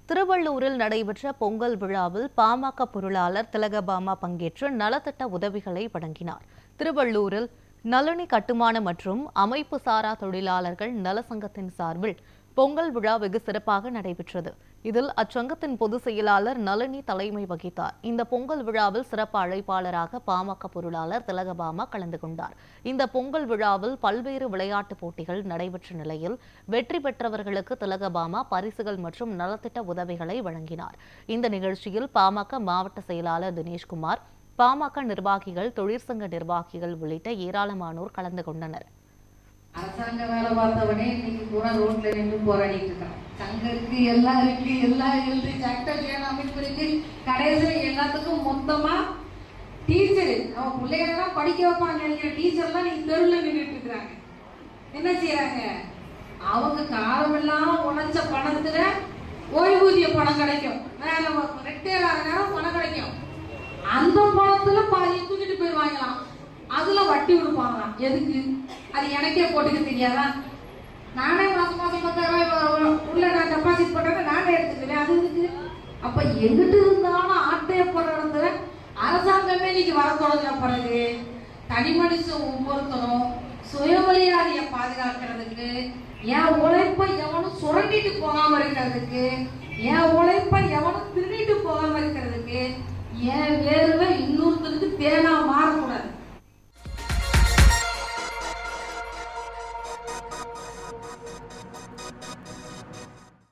திருவள்ளூரில் நடைபெற்ற பொங்கல் விழாவில் பாமக பொருளாளர் திலகபாமா பங்கேற்று நலத்திட்ட உதவிகளை வழங்கினார். திருவள்ளூரில் நளினி கட்டுமான மற்றும் அமைப்பு சாரா தொழிலாளர்கள் நலசங்கத்தின் சார்பில் பொங்கல் விழா வெகு சிறப்பாக நடைபெற்றது. இதில் அச்சங்கத்தின் பொதுச் செயலாளர் நளினி தலைமை வகித்தார். இந்த பொங்கல் விழாவில் சிறப்பு அழைப்பாளராக பாமக பொருளாளர் திலகபாமா கலந்து கொண்டார். இந்த பொங்கல் விழாவில் பல்வேறு விளையாட்டுப் போட்டிகள் நடைபெற்ற நிலையில் வெற்றி பெற்றவர்களுக்கு திலகபாமா பரிசுகள் மற்றும் நலத்திட்ட உதவிகளை வழங்கினார். இந்த நிகழ்ச்சியில் பாமக மாவட்ட செயலாளர் தினேஷ்குமார், பாமக நிர்வாகிகள், தொழிற்சங்க நிர்வாகிகள் உள்ளிட்ட ஏராளமானோர் கலந்து கொண்டனர். அரசாங்க வேலை பார்த்தவனே இன்னைக்கு பூரா ரோட்ல நின்று போராடிட்டு இருக்கான். சங்கம் இருக்கு, எல்லாம் இருக்கு, எல்லாம் இருந்து சட்ட அமைப்பு இருக்கு. கடைசியில் எல்லாத்துக்கும் மொத்தமா டீச்சரு அவன் பிள்ளைகளெல்லாம் படிக்க வைப்பாங்க நினைக்கிற டீச்சர்லாம் நீங்க தெருவில் நின்றுட்டு இருக்கிறாங்க. என்ன செய்யறாங்க? அவங்க காலமெல்லாம் உழைச்ச பணத்துல ஓய்வூதிய பணம் கிடைக்கும், ரிட்டையர் ஆகிற நேரம் பணம் கிடைக்கும். அந்த பணத்துல பாதி தூக்கிட்டு போயிடுவாங்களாம். அதுல வட்டி விடுப்பாங்களாம். எதுக்கு? அது எனக்கே போட்டுக்க தெரியாதா? நானே மாசம் 10,000 ரூபாய் உள்ள நான் டெபாசிட் பண்றேன், நானே எடுத்துக்கிறேன். அது இருக்கு. அப்ப எங்கிட்டு இருந்தாலும் ஆட்டைய போடுறது அரசாங்கமே இன்னைக்கு வர தொடங்கின பிறகு தனி மனுஷன் ஒவ்வொருத்தரும் சுயமரியாதையை பாதுகாக்கிறதுக்கு, என் உழைப்பை எவனும் சுரண்டிட்டு போகாம இருக்கிறதுக்கு, என் உழைப்பை எவனும் திருடிட்டு போகாம இருக்கிறதுக்கு, என் வேர்வை இன்னொருத்தருக்கு தேனா